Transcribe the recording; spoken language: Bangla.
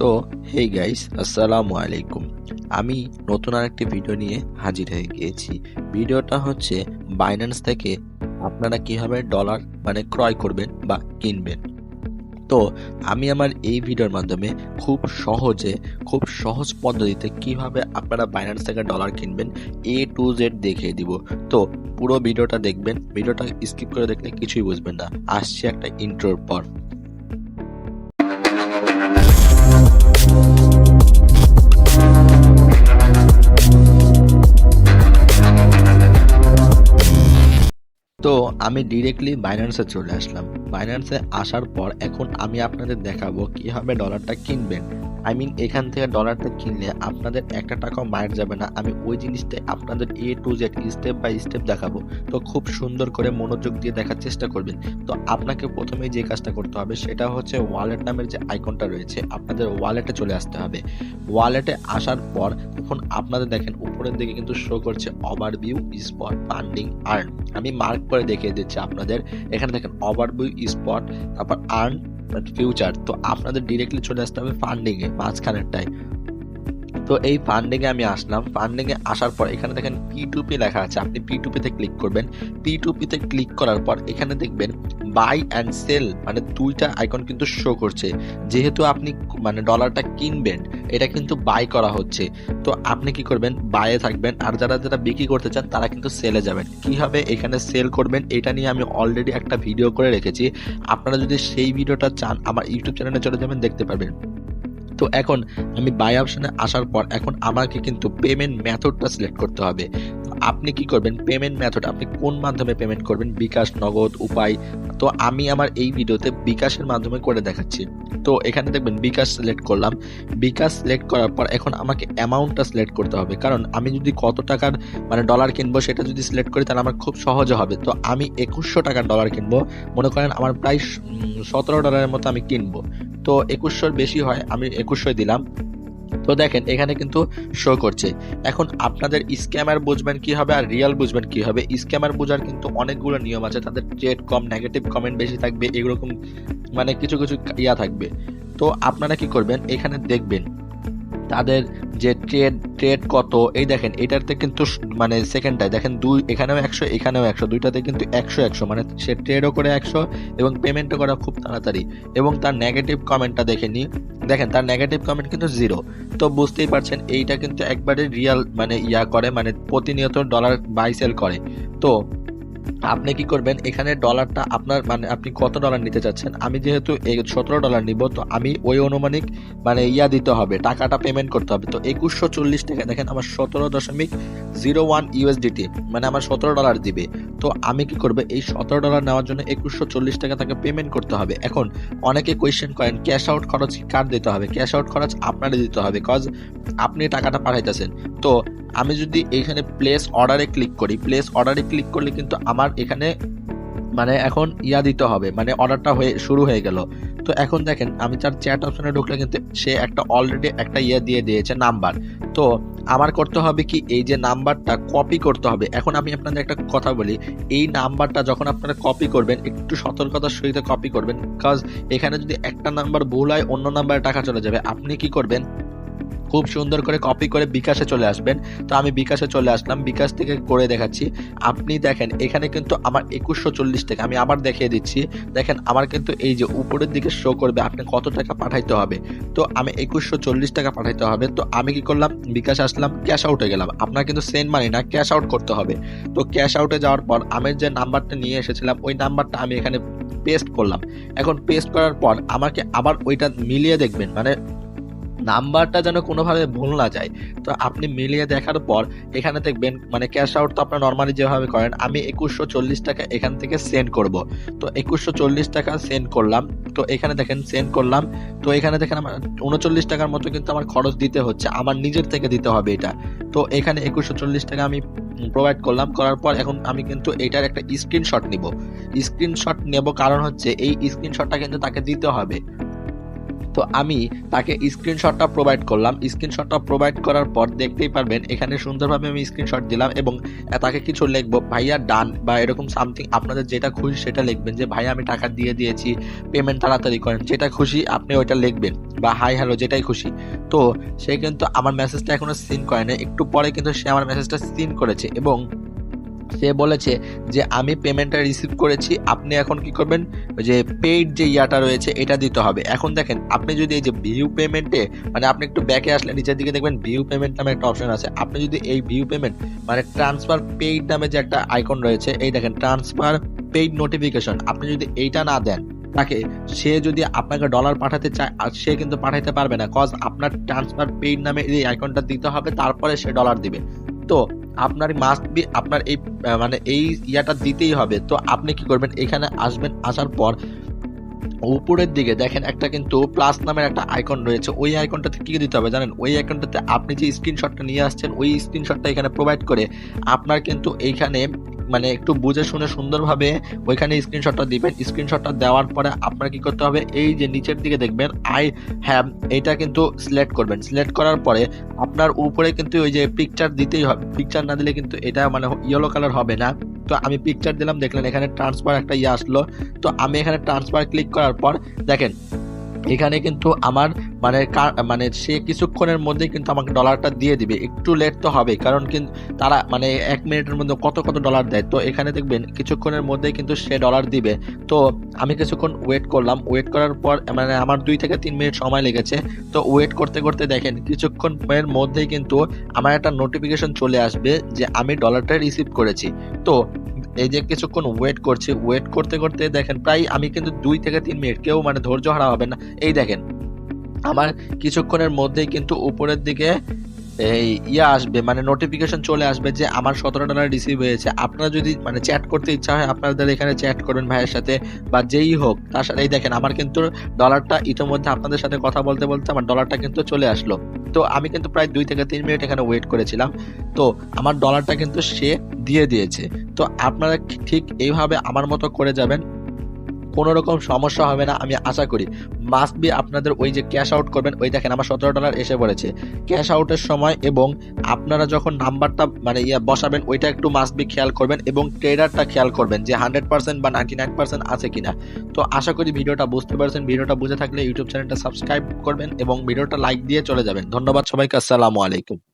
তো হেই গাইস, আসসালামু আলাইকুম। আমি নতুন আরেকটি ভিডিও নিয়ে হাজির হয়ে গিয়েছি। ভিডিওটা হচ্ছে বাইন্যান্স থেকে আপনারা কিভাবে ডলার ক্রয় করবেন বা কিনবেন। তো আমি আমার এই ভিডিওর মাধ্যমে খুব সহজ পদ্ধতিতে কিভাবে আপনারা বাইন্যান্স থেকে ডলার কিনবেন A to Z দেখিয়ে দিব। তো পুরো ভিডিওটা দেখবেন, ভিডিওটা স্কিপ করে দেখলে কিছুই বুঝবেন না। আসছে একটা ইন্ট্রোর পর। তো আমি ডিরেক্টলি বাইন্যান্সে চলে আসলাম। বাইন্যান্সে আসার পর এখন আমি আপনাদের দেখাবো কিভাবে ডলারটা কিনবেন। এখান থেকে ডলারটা কিনলে আপনাদের একটা টাকাও মার যাবে না। আমি ওই জিনিসটা আপনাদের A to Z step by step দেখাবো। তো খুব সুন্দর করে মনোযোগ দিয়ে দেখার চেষ্টা করবেন। তো আপনাকে প্রথমেই যে কাজটা করতে হবে সেটা হচ্ছে ওয়ালেট নামের যে আইকনটা রয়েছে, আপনাদের ওয়ালেটে চলে আসতে হবে। ওয়ালেটে আসার পর এখন আপনাদের দেখেন উপরের দিকে কিন্তু শো করছে ওভারভিউ, স্পট, ফান্ডিং, আর্ন। আমি মার্ক করে দেখিয়ে দিচ্ছি আপনাদের। এখানে দেখেন ওভারভিউ, স্পট, তারপর আর্ন, ফিউচার। তো আপনাদের ডিরেক্টলি চলে আসতে হবে ফান্ডিং এ, মাঝখানেরটায়। তো এই ফান্ডিং এ আমি আসলাম। ফান্ডিং এ আসার পর এখানে দেখেন P2P লেখা আছে, আপনি P2P তে ক্লিক করবেন। P2P তে ক্লিক করার পর এখানে দেখবেন বাই অ্যান্ড সেল দুইটা আইকন কিন্তু শো করছে। যেহেতু আপনি ডলারটা কিনবেন, এটা কিন্তু বাই করা হচ্ছে। তো আপনি কি করবেন, বাইয়ে থাকবেন। আর যারা বিক্রি করতে চান তারা কিন্তু সেলে যাবেন। কিভাবে এখানে সেল করবেন এটা নিয়ে আমি অলরেডি একটা ভিডিও করে রেখেছি। আপনারা যদি সেই ভিডিওটা চান আমার ইউটিউব চ্যানেলে চলে যাবেন, দেখতে পারবেন। তো এখন আমি বাই অপশনে আসার পর এখন আমাকে কিন্তু পেমেন্ট মেথডটা সিলেক্ট করতে হবে। তো আপনি কি করবেন, পেমেন্ট মেথড আপনি কোন মাধ্যমে পেমেন্ট করবেন, বিকাশ, নগদ, উপায়। তো আমি আমার এই ভিডিওতে বিকাশের মাধ্যমে করে দেখাচ্ছি। তো এখানে দেখবেন বিকাশ সিলেক্ট করলাম। বিকাশ সিলেক্ট করার পর এখন আমাকে অ্যামাউন্টটা সিলেক্ট করতে হবে, কারণ আমি যদি কত টাকার ডলার কিনবো সেটা যদি সিলেক্ট করি তাহলে আমার খুব সহজে হবে। তো আমি 2100 টাকার ডলার কিনবো। মনে করেন আমার প্রায় $17 মতো আমি কিনবো। তো 2100 বেশি হয়, আমি 2100 দিলাম। তো দেখেন এখানে কিন্তু শো করছে। এখন আপনাদের স্ক্যামার বুঝবেন কি হবে আর রিয়েল বুঝবেন কি হবে। স্ক্যামার বোঝার কিন্তু অনেকগুলো নিয়ম আছে, তাদের ট্রেড কম, নেগেটিভ কমেন্ট বেশি থাকবে, এরকম কিছু কিছু ইয়া থাকবে। তো আপনারা কি করবেন, এখানে দেখবেন তাদের যে ট্রেড কত। এই দেখেন এটাতে কিন্তু সেকেন্ডটায় দেখেন এখানেও 100, এখানেও 100, দুইটাতে কিন্তু 100 সে ট্রেডও করে 100 এবং পেমেন্টও করা খুব তাড়াতাড়ি। এবং তার নেগেটিভ কমেন্টটা দেখে নি, দেখেন তার নেগেটিভ কমেন্ট কিন্তু 0। তো বুঝতেই পারছেন এইটা কিন্তু একবারে রিয়াল ইয়া করে, প্রতিনিয়ত ডলার বাই সেল করে। তো আপনি কি করবেন, এখানে ডলারটা আপনার আপনি কত ডলার নিতে চাচ্ছেন। আমি যেহেতু $17 নিব, তো আমি ওই অনুমানিক ইয়া দিতে হবে, টাকাটা পেমেন্ট করতে হবে। তো 2140 টাকা দেখেন আমার 17.01 USDT, আমার $17 দিবে। তো আমি কি করবো, এই $17 নেওয়ার জন্য 2140 টাকা তাকে পেমেন্ট করতে হবে। এখন অনেকে কোয়েশ্চেন করেন ক্যাশ আউট খরচ কার দিতে হবে। ক্যাশ আউট খরচ আপনারই দিতে হবে, কজ আপনি টাকাটা পাঠাইতেছেন। তো আমি যদি এইখানে প্লেস অর্ডারে ক্লিক করি, প্লেস অর্ডারে ক্লিক করলে কিন্তু আমার এখানে এখন ইয়া দিতে হবে, অর্ডারটা শুরু হয়ে গেল। তো এখন দেখেন আমি তার চ্যাট অপশনে ঢুকলে কিন্তু সে অলরেডি একটা ইয়া দিয়ে দিয়েছে, নাম্বার। তো আমার করতে হবে কি, এই যে নাম্বারটা কপি করতে হবে। এখন আমি আপনাদের একটা কথা বলি, এই নাম্বারটা যখন আপনারা কপি করবেন একটু সতর্কতার সহিত কপি করবেন, কজ এখানে যদি একটা নাম্বার ভুল হয় অন্য নাম্বারে টাকা চলে যাবে। আপনি কি করবেন, খুব সুন্দর করে কপি করে বিকাশে চলে আসবেন। তো আমি বিকাশে চলে আসলাম, বিকাশ থেকে করে দেখাচ্ছি। আপনি দেখেন এখানে কিন্তু আমার 2140 টাকা, আমি আবার দেখিয়ে দিচ্ছি। দেখেন আমার কিন্তু এই যে উপরের দিকে শো করবে আপনি কত টাকা পাঠাইতে হবে। তো আমি 2140 টাকা পাঠাইতে হবে। তো আমি কি করলাম, বিকাশ আসলাম, ক্যাশ আউটে গেলাম। আপনার কিন্তু সেন্ড মানি না, ক্যাশ আউট করতে হবে। তো ক্যাশ আউটে যাওয়ার পর আমি যে নাম্বারটা নিয়ে এসেছিলাম ওই নাম্বারটা আমি এখানে পেস্ট করলাম। এখন পেস্ট করার পর আমাকে আবার ওইটা মিলিয়ে দেখবেন, নাম্বারটা যেন কোনোভাবে ভুল না যায়। তো আপনি মিলিয়ে দেখার পর এখানে দেখবেন ক্যাশ আউট তো আপনার নর্মালি যেভাবে করেন, আমি 2140 টাকা এখান থেকে সেন্ড করব। তো 2140 টাকা সেন্ড করলাম। তো এখানে দেখেন সেন্ড করলাম। তো এখানে দেখেন আমার 39 টাকার মতো কিন্তু আমার খরচ দিতে হচ্ছে, আমার নিজের থেকে দিতে হবে এটা। তো এখানে 2140 টাকা আমি প্রোভাইড করলাম। করার পর এখন আমি কিন্তু এটার একটা স্ক্রিনশট নিব, কারণ হচ্ছে এই স্ক্রিনশটটা কিন্তু তাকে দিতে হবে। তো আমি তাকে স্ক্রিনশটটা প্রোভাইড করলাম। স্ক্রিনশটটা প্রোভাইড করার পর দেখতেই পারবেন এখানে সুন্দরভাবে আমি স্ক্রিনশট দিলাম এবং তাকে কিছু লিখবো ভাইয়া ডান বা এরকম সামথিং আপনাদের যেটা খুশি সেটা লিখবেন যে ভাইয়া আমি টাকা দিয়ে দিয়েছি, পেমেন্ট তাড়াতাড়ি করেন, যেটা খুশি আপনি ওইটা লিখবেন বা হাই হ্যালো যেটাই খুশি। তো সে কিন্তু আমার মেসেজটা এখনো সিন করে নাই, একটু পরে কিন্তু সে আমার মেসেজটা সিন করেছে এবং সে বলেছে যে আমি পেমেন্টটা রিসিভ করেছি, আপনি এখন কি করবেন, যে পেইড যে ইয়াটা রয়েছে এটা দিতে হবে। এখন দেখেন আপনি যদি এই যে ভিউ পেমেন্টে মানে আপনি একটু ব্যাকে আসলে নিচের দিকে দেখবেন ভিউ পেমেন্ট নামে একটা অপশন আছে। আপনি যদি এই ভিউ পেমেন্ট মানে ট্রান্সফার পেইড নামে যে একটা আইকন রয়েছে, এই দেখেন ট্রান্সফার পেইড নোটিফিকেশন, আপনি যদি এইটা না দেন তাকে, সে যদি আপনাকে ডলার পাঠাতে চায় আর সে কিন্তু পাঠাতে পারবে না, কজ আপনার ট্রান্সফার পেইড নামে এই আইকনটা দিতে হবে, তারপরে সে ডলার দিবে। তো আপনার মাস্ট বি আপনার এই মানে এই ইয়াটা দিতেই হবে। তো আপনি কি করবেন, এখানে আসবেন, আসার পর উপরের দিকে দেখেন একটা কিন্তু প্লাস নামের একটা আইকন রয়েছে, ওই আইকনটাতে কি দিতে হবে জানেন, ওই আইকনটাতে আপনি যে স্ক্রিনশটটা নিয়ে আসছেন ওই স্ক্রিনশটটা এখানে প্রোভাইড করে আপনার কিন্তু এইখানে মানে একটু বুঝে শুনে সুন্দরভাবে ওইখানে স্ক্রিনশটটা দিবেন। স্ক্রিনশটটা দেওয়ার পরে আপনার কি করতে হবে, এই যে নিচের দিকে দেখবেন আই হ্যাভ, এইটা কিন্তু সিলেক্ট করবেন। সিলেক্ট করার পরে আপনার উপরে কিন্তু ওই যে পিকচার দিতেই হবে, পিকচার না দিলে কিন্তু এটা মানে ইয়েলো কালার হবে না। তো আমি পিকচার দিলাম, দেখলেন এখানে ট্রান্সফার একটা ইয়ে আসলো। তো আমি এখানে ট্রান্সফার ক্লিক করার পর দেখেন এখানে কিন্তু আমার মানে সে কিছুক্ষণের মধ্যে কিন্তু আমাকে ডলারটা দিয়ে দিবে। একটু লেট তো হবে, কারণ কিন্তু তারা মানে 1 মিনিটের মধ্যে কত কত ডলার দেয়। তো এখানে দেখবেন কিছুক্ষণের মধ্যেই কিন্তু সে ডলার দিবে। তো আমি কিছুক্ষণ ওয়েট করলাম, ওয়েট করার পর মানে আমার 2 থেকে 3 মিনিট সময় লেগেছে। তো ওয়েট করতে করতে দেখেন কিছুক্ষণের মধ্যেই কিন্তু আমার একটা নোটিফিকেশন চলে আসবে যে আমি ডলারটা রিসিভ করেছি। তো এই যে কিছুক্ষণ ওয়েট করছি, ওয়েট করতে করতে দেখেন প্রায় আমি কিন্তু 2 থেকে 3 মিনিট, কেউ মানে ধৈর্য হারা হবে না। এই দেখেন আমার কিছুক্ষণের মধ্যেই কিন্তু উপরের দিকে এই আসবে মানে নোটিফিকেশন চলে আসবে যে আমার $17 রিসিভ হয়েছে। আপনারা যদি মানে চ্যাট করতে ইচ্ছা হয় আপনাদের এখানে চ্যাট করবেন ভাইয়ের সাথে বা যেই হোক তার সাথে। এই দেখেন আমার কিন্তু ডলারটা ইতিমধ্যে আপনাদের সাথে কথা বলতে বলতে আমার ডলারটা কিন্তু চলে আসলো। তো আমি কিন্তু প্রায় 2 থেকে 3 মিনিট এখানে ওয়েট করেছিলাম। তো আমার ডলারটা কিন্তু সে দিয়ে দিয়েছে। তো আপনারা ঠিক এইভাবে আমার মতো করে যাবেন, কোনো রকম সমস্যা হবে না আমি আশা করি। মাস্ট বি আপনাদের ওই যে ক্যাশ আউট করবেন, ওই দেখেন আমার $17 এসে পড়েছে। ক্যাশ আউটের সময় এবং আপনারা যখন নাম্বারটা মানে বসাবেন ওইটা একটু মাস্ট বি খেয়াল করবেন এবং ট্রেডারটা খেয়াল করবেন যে 100% বা 99% আছে কিনা। তো আশা করি ভিডিওটা বুঝতে পারছেন। ভিডিওটা বুঝে থাকলে ইউটিউব চ্যানেলটা সাবস্ক্রাইব করবেন এবং ভিডিওটা লাইক দিয়ে চলে যাবেন। ধন্যবাদ সবাইকে, আসসালামু আলাইকুম।